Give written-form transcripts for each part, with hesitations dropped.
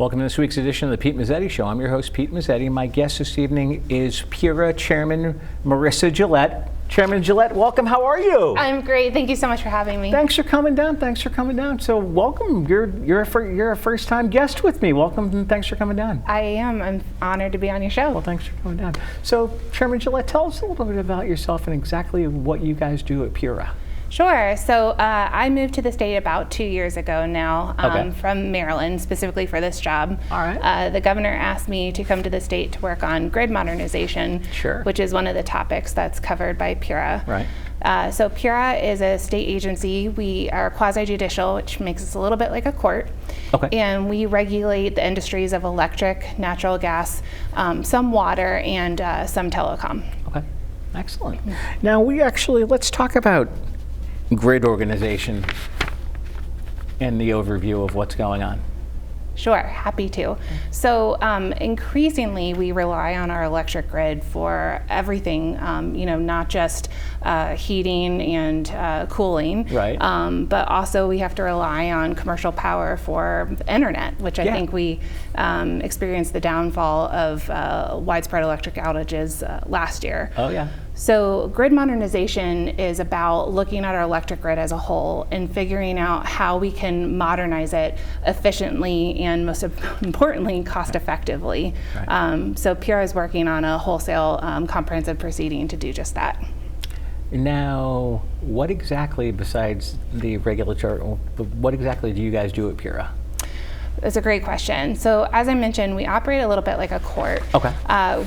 Welcome to this week's edition of the Pete Mezzetti Show. I'm your host, Pete Mezzetti. My guest this evening is PURA Chairman Marissa Gillett. Chairman Gillett, welcome. How are you? I'm great. Thank you so much for having me. Thanks for coming down. So welcome. You're a first-time guest with me. Welcome and thanks for coming down. I am. I'm honored to be on your show. Well, thanks for coming down. So, Chairman Gillett, tell us a little bit about yourself and exactly what you guys do at PURA. Sure. So I moved to the state about 2 years ago now from Maryland, specifically for this job. All right. The governor asked me to come to the state to work on grid modernization, which is one of the topics that's covered by PURA. Right. So PURA is a state agency. We are quasi-judicial, which makes us a little bit like a court. Okay. And we regulate the industries of electric, natural gas, some water, and some telecom. Okay. Excellent. Now let's talk about grid organization and the overview of what's going on. Sure, happy to. So increasingly we rely on our electric grid for everything, not just heating and cooling, right. But also we have to rely on commercial power for the internet, which I think we experienced the downfall of widespread electric outages last year. Oh yeah. So grid modernization is about looking at our electric grid as a whole and figuring out how we can modernize it efficiently and most importantly, cost effectively. Right. So PURA is working on a wholesale comprehensive proceeding to do just that. Now, what exactly besides the regulatory, what exactly do you guys do at PURA? That's a great question. So as I mentioned, we operate a little bit like a court,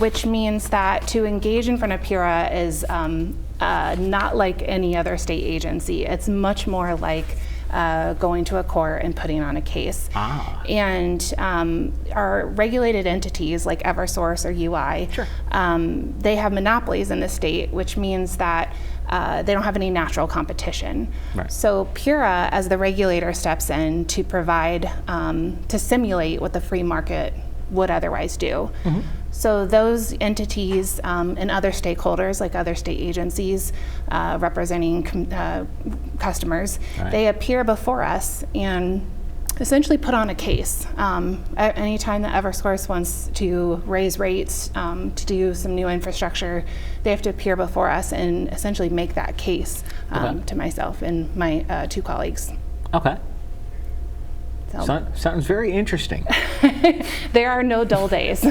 which means that to engage in front of PURA is not like any other state agency. It's much more like going to a court and putting on a case. And our regulated entities like Eversource or UI, they have monopolies in the state, which means that they don't have any natural competition. Right. So PURA, as the regulator, steps in to provide, to simulate what the free market would otherwise do. Mm-hmm. So those entities and other stakeholders, like other state agencies representing customers, they appear before us and essentially put on a case. Anytime that Eversource wants to raise rates, to do some new infrastructure, they have to appear before us and essentially make that case to myself and my two colleagues. Okay. Sounds very interesting. There are no dull days.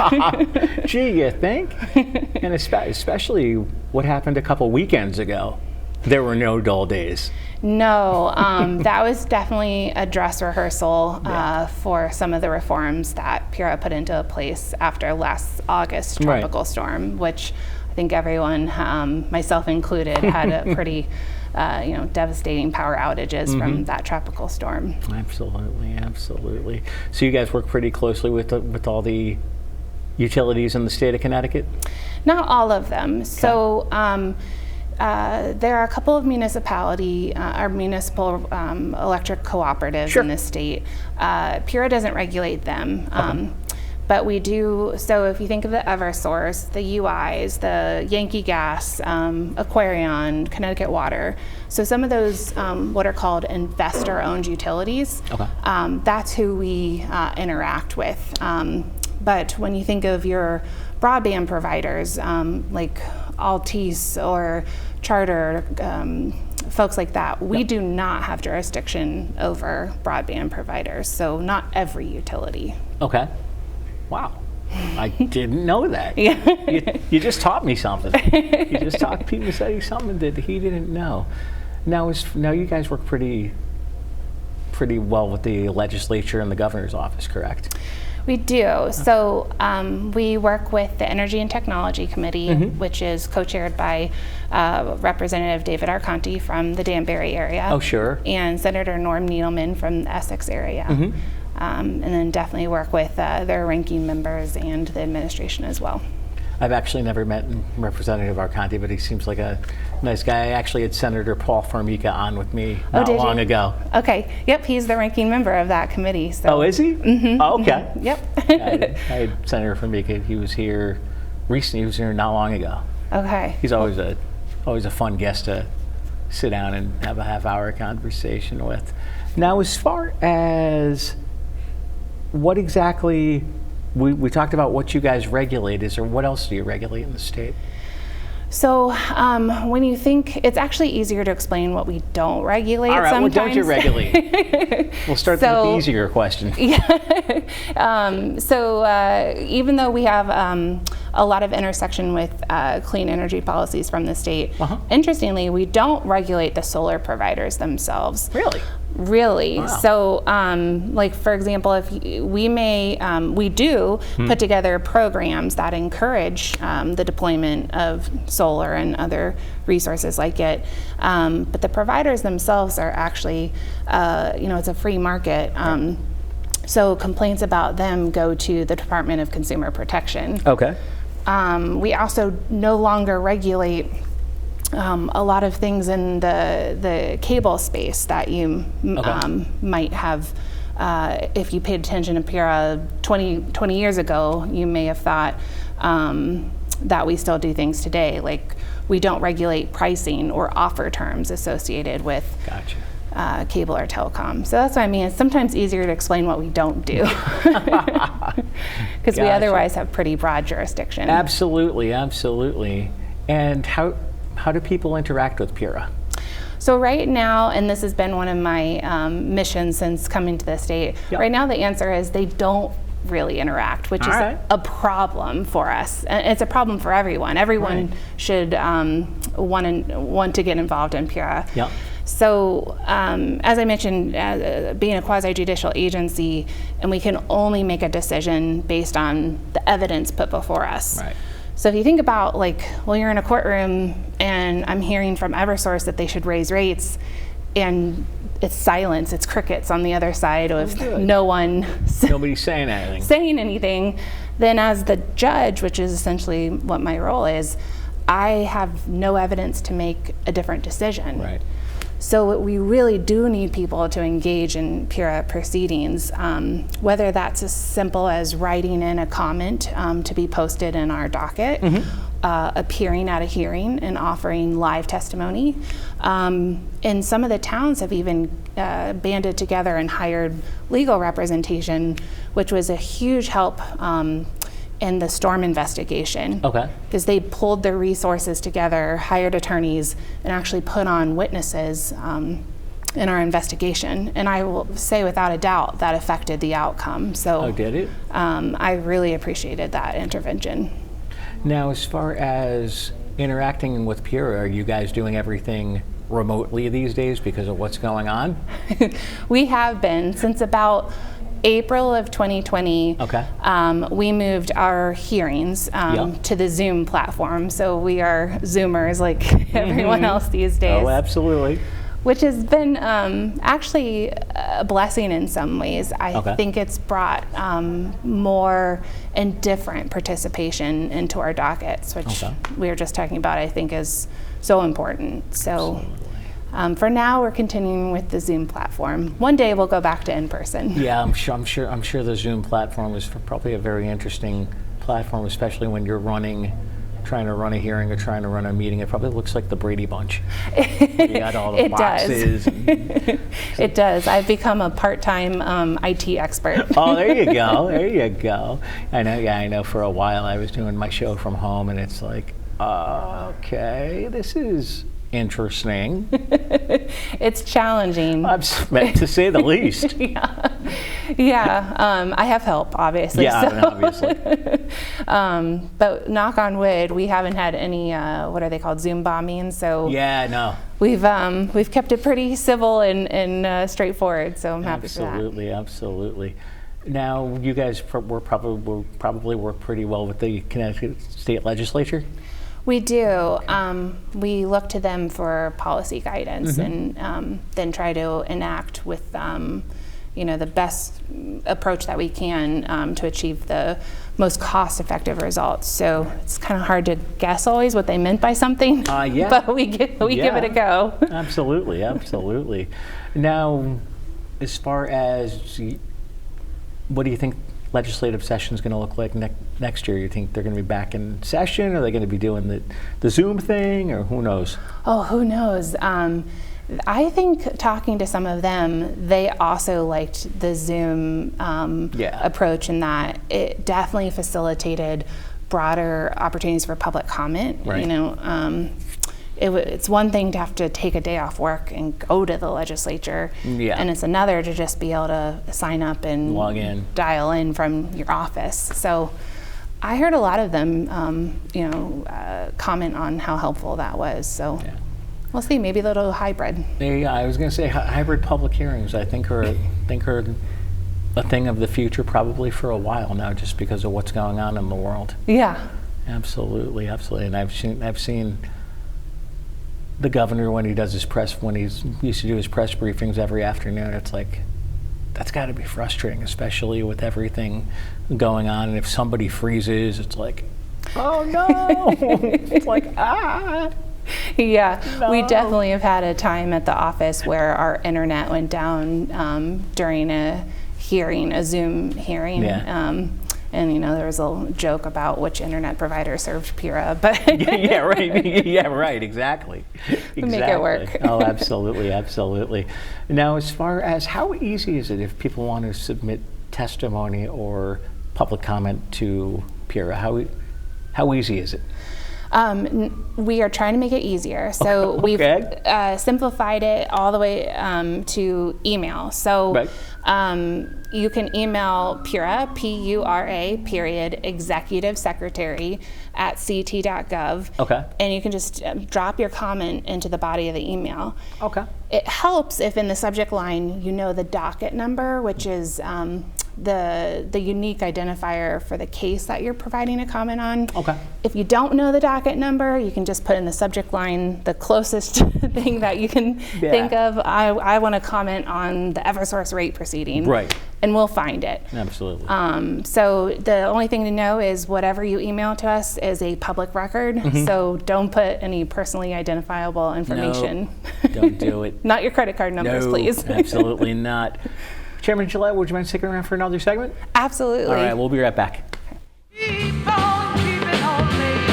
Gee, you think? And especially what happened a couple weekends ago. There were no dull days. No, that was definitely a dress rehearsal for some of the reforms that PURA put into place after last August tropical storm, which I think everyone, myself included, had a pretty devastating power outages from that tropical storm. Absolutely. So you guys work pretty closely with all the utilities in the state of Connecticut? Not all of them. Okay. So there are a couple of municipal electric cooperatives in the state. PURA doesn't regulate them. But we do, so if you think of the Eversource, the UIs, the Yankee Gas, Aquarion, Connecticut Water, so some of those what are called investor-owned utilities, that's who we interact with. But when you think of your broadband providers, like Altice or Charter, folks like that, we do not have jurisdiction over broadband providers, so not every utility. Okay. Wow. I didn't know that. You just taught me something. You just taught Pete Mezzetti something that he didn't know. Now you guys work pretty well with the legislature and the governor's office, correct? We do. So we work with the Energy and Technology Committee, which is co-chaired by Representative David Arconti from the Danbury area. Oh, sure. And Senator Norm Needleman from the Essex area. And then definitely work with their ranking members and the administration as well. I've actually never met Representative Arconti, but he seems like a nice guy. I actually had Senator Paul Formica on with me not long ago. Okay. Yep, he's the ranking member of that committee. So. Oh, is he? Oh, okay. Yep. I had Senator Formica. He was here recently. He was here not long ago. Okay. He's always a fun guest to sit down and have a half-hour conversation with. Now, as far as what exactly, we talked about what you guys regulate. Is there, what else do you regulate in the state? So when you think, it's actually easier to explain what we don't regulate. All right, sometimes. what don't you regulate? We'll start with the easier question. Yeah. So even though we have a lot of intersection with clean energy policies from the state, interestingly, we don't regulate the solar providers themselves. Really? Really. Wow. So like for example, if we do put together programs that encourage the deployment of solar and other resources like it, but the providers themselves are actually, it's a free market. So complaints about them go to the Department of Consumer Protection. Okay. We also no longer regulate a lot of things in the cable space that you might have, if you paid attention to PURA 20 years ago, you may have thought that we still do things today. Like we don't regulate pricing or offer terms associated with cable or telecom. So that's what I mean. It's sometimes easier to explain what we don't do because we otherwise have pretty broad jurisdiction. Absolutely, absolutely. And how do people interact with PURA? So right now, and this has been one of my missions since coming to the state, right now the answer is they don't really interact, which is a problem for us. And it's a problem for everyone. Everyone should want to get involved in PURA. Yep. So as I mentioned, being a quasi-judicial agency, and we can only make a decision based on the evidence put before us. Right. So if you think about you're in a courtroom and I'm hearing from Eversource that they should raise rates, and it's silence, it's crickets on the other side of nobody's saying anything. Then as the judge, which is essentially what my role is, I have no evidence to make a different decision. Right. So we really do need people to engage in PURA proceedings, whether that's as simple as writing in a comment to be posted in our docket, appearing at a hearing and offering live testimony. And some of the towns have even banded together and hired legal representation, which was a huge help in the storm investigation. Okay. Because they pulled their resources together, hired attorneys, and actually put on witnesses in our investigation. And I will say without a doubt that affected the outcome. So did it? I really appreciated that intervention. Now, as far as interacting with PURA, are you guys doing everything remotely these days because of what's going on? We have been since about April of 2020, we moved our hearings to the Zoom platform. So we are Zoomers like everyone else these days. Oh, absolutely. Which has been actually a blessing in some ways. I think it's brought more and different participation into our dockets, which we were just talking about, I think is so important. So. For now, we're continuing with the Zoom platform. One day, we'll go back to in-person. Yeah, I'm sure the Zoom platform is probably a very interesting platform, especially when you're trying to run a hearing or trying to run a meeting. It probably looks like the Brady Bunch. You got all the boxes. It does. I've become a part-time IT expert. Oh, there you go. There you go. I know. Yeah, I know. For a while, I was doing my show from home, and it's like, okay, this is interesting. It's challenging. To say the least. Yeah. I have help, obviously. Yeah, obviously. But knock on wood, we haven't had any what are they called, Zoom bombings. So yeah, no. We've kept it pretty civil and straightforward. So I'm happy for that. Absolutely, absolutely. Now, you guys will probably work pretty well with the Connecticut State Legislature. We do. We look to them for policy guidance and then try to enact with the best approach that we can to achieve the most cost-effective results. So it's kind of hard to guess always what they meant by something, but we give it a go. Absolutely, absolutely. Now, as far as what do you think legislative session is going to look like next year? You think they're going to be back in session? Are they going to be doing the Zoom thing, or who knows? Oh, who knows? I think talking to some of them, they also liked the Zoom approach, in that it definitely facilitated broader opportunities for public comment. Right. You know, it's one thing to have to take a day off work and go to the legislature, and it's another to just be able to sign up and log in, dial in from your office. So I heard a lot of them, comment on how helpful that was. So. Yeah. We'll see. Maybe they'll do hybrid. Yeah, I was going to say hybrid public hearings. I think are a thing of the future, probably for a while now, just because of what's going on in the world. Yeah. Absolutely. And I've seen the governor when he does his when he used to do his press briefings every afternoon. It's like, that's got to be frustrating, especially with everything going on. And if somebody freezes, it's like, oh no! It's like, ah. Yeah, no. We definitely have had a time at the office where our internet went down during a Zoom hearing. Yeah. And there was a joke about which internet provider served PURA, but yeah, right. Yeah, right. Exactly. Make it work. Oh, absolutely. Now, as far as how easy is it if people want to submit testimony or public comment to PURA? How easy is it? We are trying to make it easier. So we've simplified it all the way to email. So you can email PURA, P-U-R-A, period, executive secretary @ct.gov. Okay. And you can just drop your comment into the body of the email. Okay. It helps if in the subject line you know the docket number, which is the unique identifier for the case that you're providing a comment on. Okay. If you don't know the docket number, you can just put in the subject line the closest thing that you can think of. I want to comment on the Eversource rate proceeding. Right. And we'll find it. Absolutely. So the only thing to know is whatever you email to us is a public record. Mm-hmm. So don't put any personally identifiable information. No, don't do it. Not your credit card numbers, please. Absolutely not. Chairman Gillett, would you mind sticking around for another segment? Absolutely. All right, we'll be right back. Keep on keeping on, baby.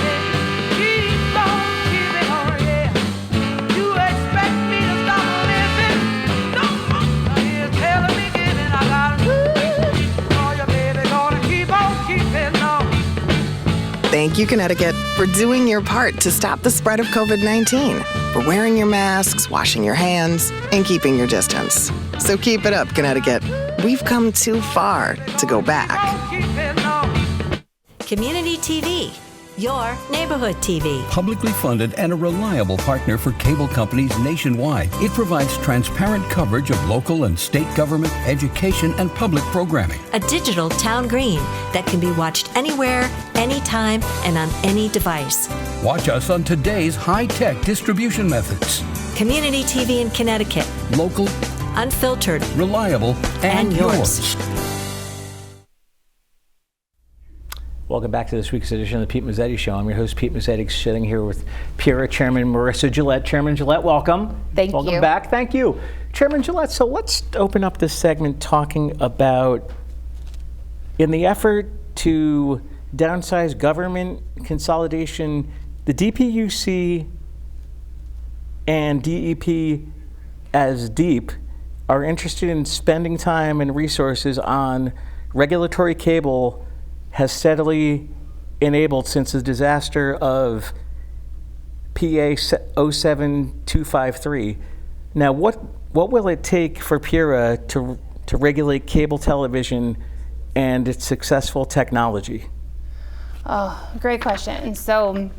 Keep on keeping on, yeah. You expect me to stop living? No, you're telling me giving. I gotta do. Oh, your baby gonna keep on keeping on. Thank you, Connecticut, for doing your part to stop the spread of COVID-19, for wearing your masks, washing your hands, and keeping your distance. So keep it up, Connecticut. We've come too far to go back. Community TV, your neighborhood TV. Publicly funded and a reliable partner for cable companies nationwide, it provides transparent coverage of local and state government, education, and public programming. A digital town green that can be watched anywhere, anytime, and on any device. Watch us on today's high-tech distribution methods. Community TV in Connecticut. Local, unfiltered, reliable, and yours. Welcome back to this week's edition of the Pete Mezzetti Show. I'm your host, Pete Mezzetti, sitting here with PURA Chairman Marissa Gillett. Chairman Gillett, welcome. Welcome back. Thank you. Chairman Gillett, so let's open up this segment talking about, in the effort to downsize government consolidation, the DPUC and DEP as DEEP are interested in spending time and resources on regulatory cable has steadily enabled since the disaster of PA 07253. Now, what will it take for PURA to regulate cable television and its successful technology? Oh, great question. So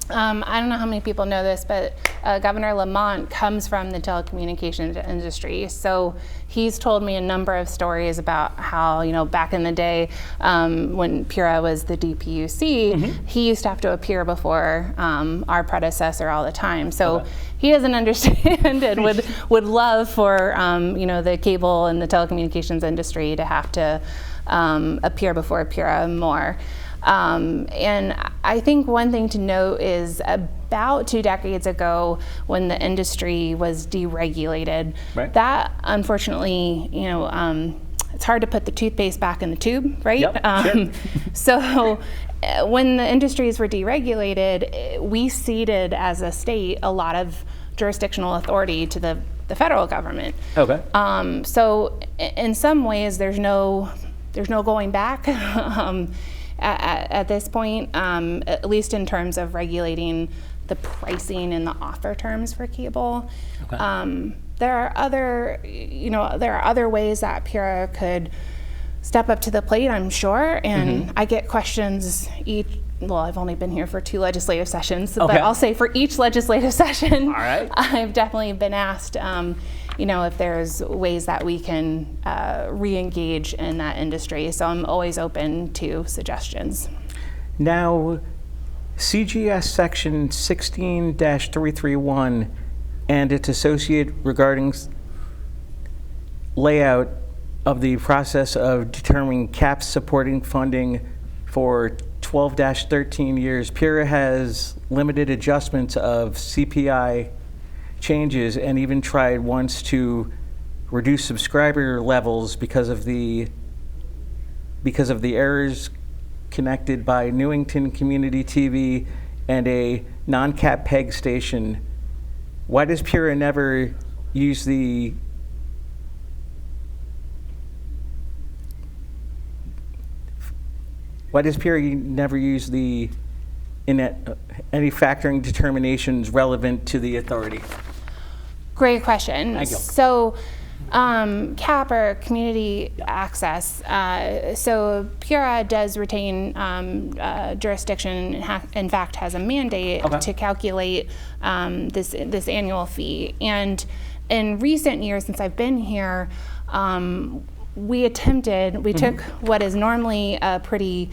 I don't know how many people know this, but Governor Lamont comes from the telecommunications industry. So he's told me a number of stories about how, back in the day when PURA was the DPUC, he used to have to appear before our predecessor all the time. So he doesn't understand and would love for, the cable and the telecommunications industry to have to appear before PURA more. And I think one thing to note is about 2 decades ago, when the industry was deregulated, that unfortunately, it's hard to put the toothpaste back in the tube, right? Yep, sure. So when the industries were deregulated, we ceded as a state a lot of jurisdictional authority to the federal government. Okay. So in some ways, there's no going back at this point, at least in terms of regulating the pricing and the offer terms for cable. Okay. There are other ways that PURA could step up to the plate, I'm sure, and I get questions I've only been here for 2 legislative sessions, but I'll say for each legislative session, all right, I've definitely been asked, if there's ways that we can re-engage in that industry. So I'm always open to suggestions. Now, CGS Section 16-331 and its associate regarding layout of the process of determining caps supporting funding for 12-13 years, PURA has limited adjustments of CPI changes and even tried once to reduce subscriber levels because of the errors connected by Newington Community TV and a non-cap peg station. Why does PURA never use the any factoring determinations relevant to the authority? Great question. Thank you. So, CAP, or community access. So PURA does retain jurisdiction. In fact, has a mandate to calculate this annual fee. And in recent years, since I've been here, we took what is normally a pretty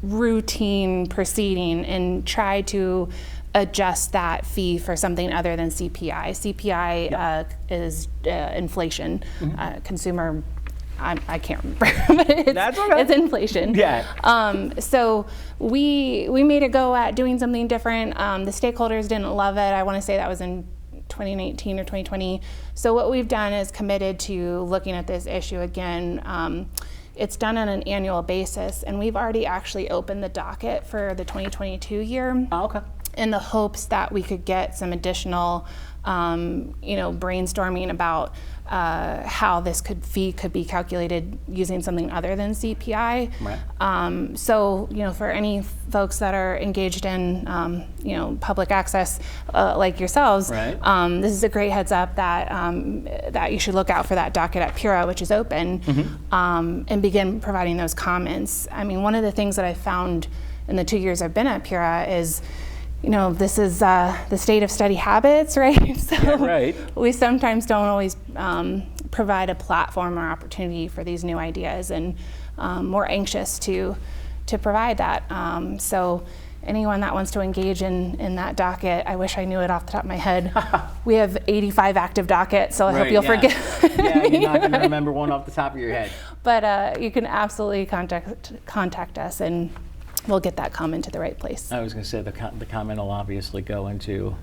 routine proceeding and tried to adjust that fee for something other than CPI. CPI is inflation, consumer. I can't remember, but it's inflation. Yeah. So we made a go at doing something different. The stakeholders didn't love it. I want to say that was in 2019 or 2020. So what we've done is committed to looking at this issue again. It's done on an annual basis, and we've already actually opened the docket for the 2022 year. Oh, okay. In the hopes that we could get some additional, brainstorming about how this fee could be calculated using something other than CPI. Right. So, for any folks that are engaged in, public access like yourselves, right. This is a great heads up that you should look out for that docket at PURA, which is open, and begin providing those comments. I mean, one of the things that I found in the 2 years I've been at PURA is, this is the state of study habits, right? So right. We sometimes don't always provide a platform or opportunity for these new ideas, and we're anxious to provide that. So anyone that wants to engage in that docket, I wish I knew it off the top of my head. We have 85 active dockets, so I hope you'll forgive Yeah, me. you're not going to remember one off the top of your head. But you can absolutely contact us, and we'll get that comment to the right place. I was going to say the comment will obviously go into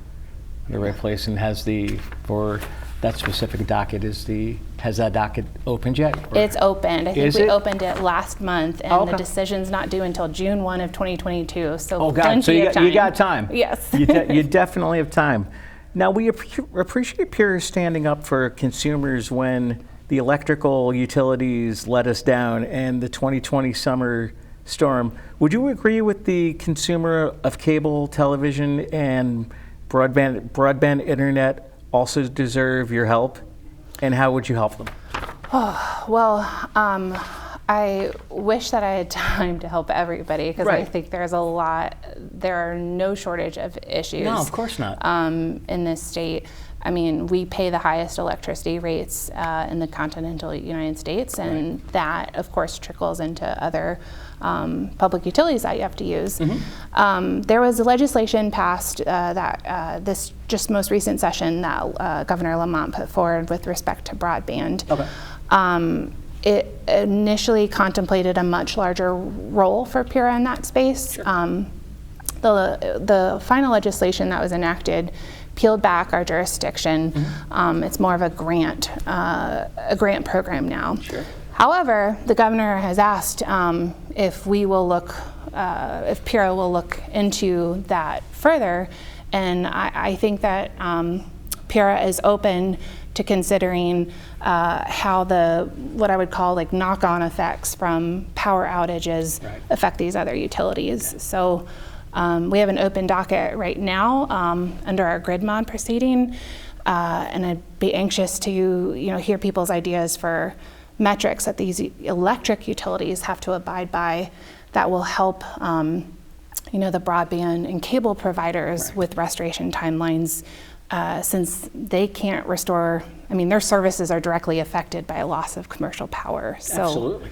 the right place, and for that specific docket, has that docket opened yet? Or? It's opened. I think we it? opened it last month, and the decision's not due until June 1 of 2022. So so you got time. Yes. You definitely have time. Now, we appreciate PURA standing up for consumers when the electrical utilities let us down and the 2020 summer storm. Would you agree with the consumer of cable television and broadband internet also deserve your help? And how would you help them? I wish that I had time to help everybody, because I think there are no shortage of issues. No, of course not. In this state. I mean, we pay the highest electricity rates in the continental United States, and that, of course, trickles into other public utilities that you have to use. There was legislation passed this just most recent session that Governor Lamont put forward with respect to broadband. It initially contemplated a much larger role for PURA in that space. Sure. The final legislation that was enacted peeled back our jurisdiction. It's more of a grant program now. Sure. However, the governor has asked if PURA will look into that further And I think that PURA is open to considering how what I would call like knock-on effects from power outages affect these other utilities. So we have an open docket right now under our grid mod proceeding, and I'd be anxious to hear people's ideas for metrics that these electric utilities have to abide by that will help the broadband and cable providers with restoration timelines, since they can't restore. I mean, their services are directly affected by a loss of commercial power. So absolutely.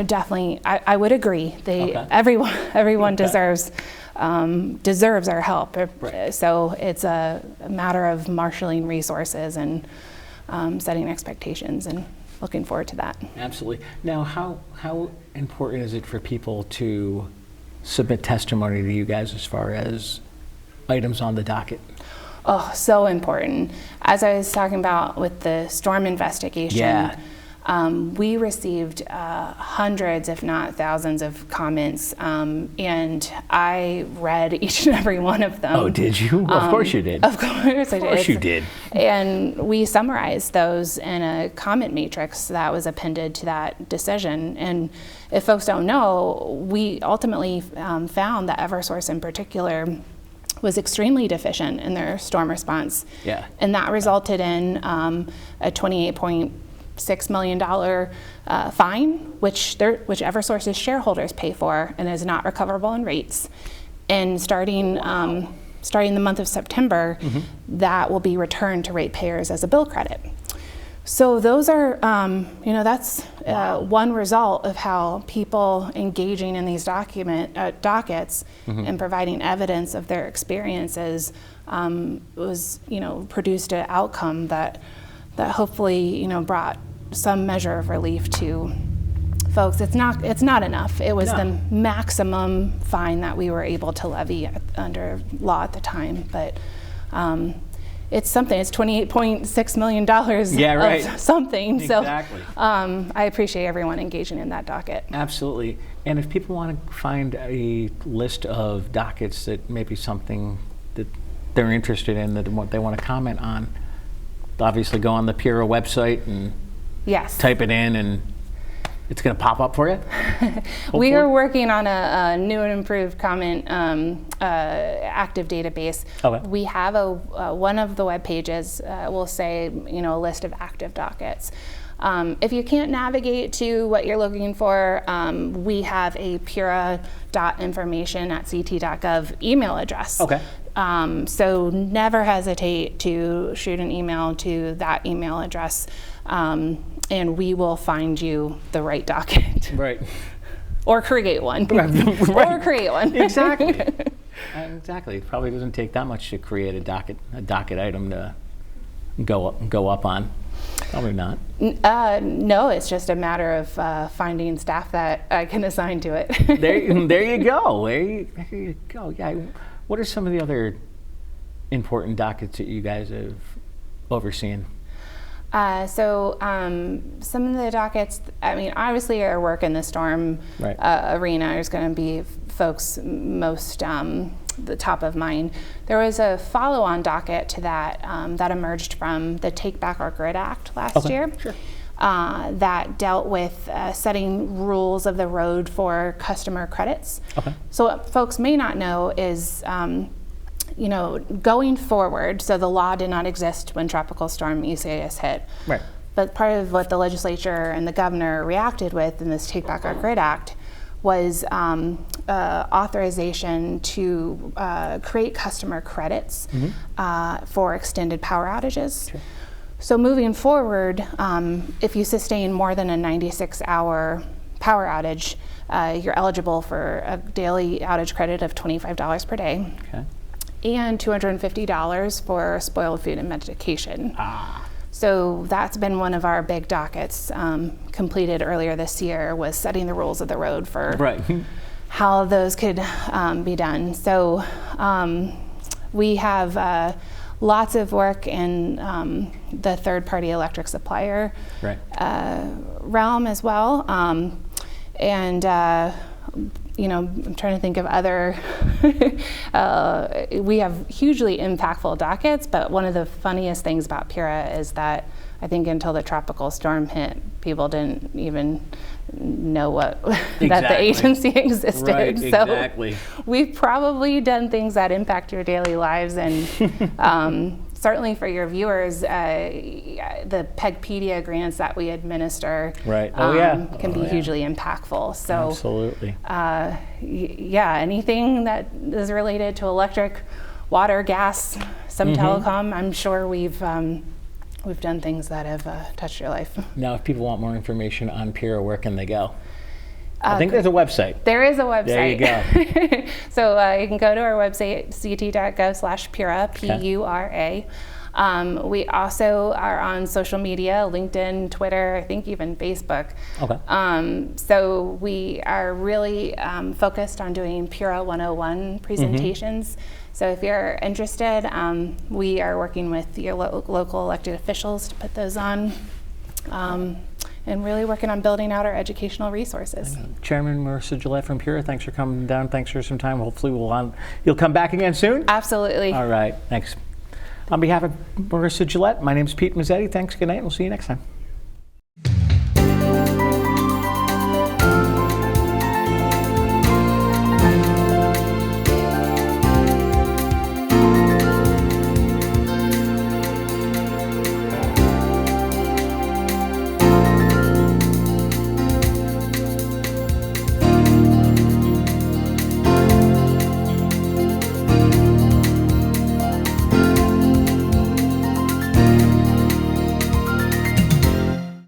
Definitely, I would agree. Everyone deserves our help. So it's a matter of marshaling resources and setting expectations, and looking forward to that. Absolutely. Now, how important is it for people to submit testimony to you guys as far as items on the docket? Oh, so important. As I was talking about with the storm investigation, we received hundreds, if not thousands, of comments, and I read each and every one of them. Oh, did you? Of course you did. Of course I did. Of course you did. And we summarized those in a comment matrix that was appended to that decision. And if folks don't know, we ultimately found that Eversource in particular was extremely deficient in their storm response. Yeah. And that resulted in a $28.6 million fine, which Eversource's shareholders pay for and is not recoverable in rates. And starting the month of September, that will be returned to ratepayers as a bill credit. So those are, that's one result of how people engaging in these dockets and providing evidence of their experiences was, produced an outcome that hopefully, brought some measure of relief to folks. It's not enough. It was the maximum fine that we were able to levy under law at the time, but it's something. It's $28.6 million of something. Exactly. So I appreciate everyone engaging in that docket. Absolutely. And if people want to find a list of dockets that may be something that they're interested in, that they want to comment on, obviously go on the PURA website and type it in, and it's going to pop up for you? We are working on a new and improved comment active database. Okay. We have one of the web pages will say, a list of active dockets. If you can't navigate to what you're looking for, we have a pura.information@ct.gov email address. Okay. So never hesitate to shoot an email to that email address, and we will find you the right docket. Right. Or create one. Right. Or create one. Exactly. Exactly. It probably doesn't take that much to create a docket item to go up on. Probably not. No, it's just a matter of finding staff that I can assign to it. There you go. There you go. Yeah. What are some of the other important dockets that you guys have overseen? So some of the dockets, obviously our work in the storm arena is going to be folks most the top of mind. There was a follow-on docket to that that emerged from the Take Back Our Grid Act last year. Sure. That dealt with setting rules of the road for customer credits. Okay. So what folks may not know is, going forward, so the law did not exist when Tropical Storm Isaias hit. Right. But part of what the legislature and the governor reacted with in this Take Back Our Grid Act was authorization to create customer credits for extended power outages. Sure. So moving forward, if you sustain more than a 96-hour power outage, you're eligible for a daily outage credit of $25 per day, and $250 for spoiled food and medication. So that's been one of our big dockets completed earlier this year, was setting the rules of the road for how those could be done. So we have lots of work in the third-party electric supplier realm as well. And I'm trying to think of other, we have hugely impactful dockets, but one of the funniest things about PURA is that I think until the tropical storm hit, people didn't even know what that the agency existed. Right, so exactly. we've probably done things that impact your daily lives, and certainly for your viewers, the PEGpedia grants that we administer can be hugely impactful. So absolutely. Anything that is related to electric, water, gas, some telecom, I'm sure we've done things that have touched your life. Now, if people want more information on PURA, where can they go? I think there's a website. There is a website. There you go. So you can go to our website, ct.gov/PURA, P-U-R-A. We also are on social media, LinkedIn, Twitter, I think even Facebook. Okay. So we are really focused on doing PURA 101 presentations. So if you're interested, we are working with your local elected officials to put those on, and really working on building out our educational resources. Chairman Marissa Gillett from PURA, thanks for coming down. Thanks for some time. Hopefully you'll come back again soon. Absolutely. All right, thanks. On behalf of Marissa Gillett, my name is Pete Mezzetti. Thanks, good night, and we'll see you next time.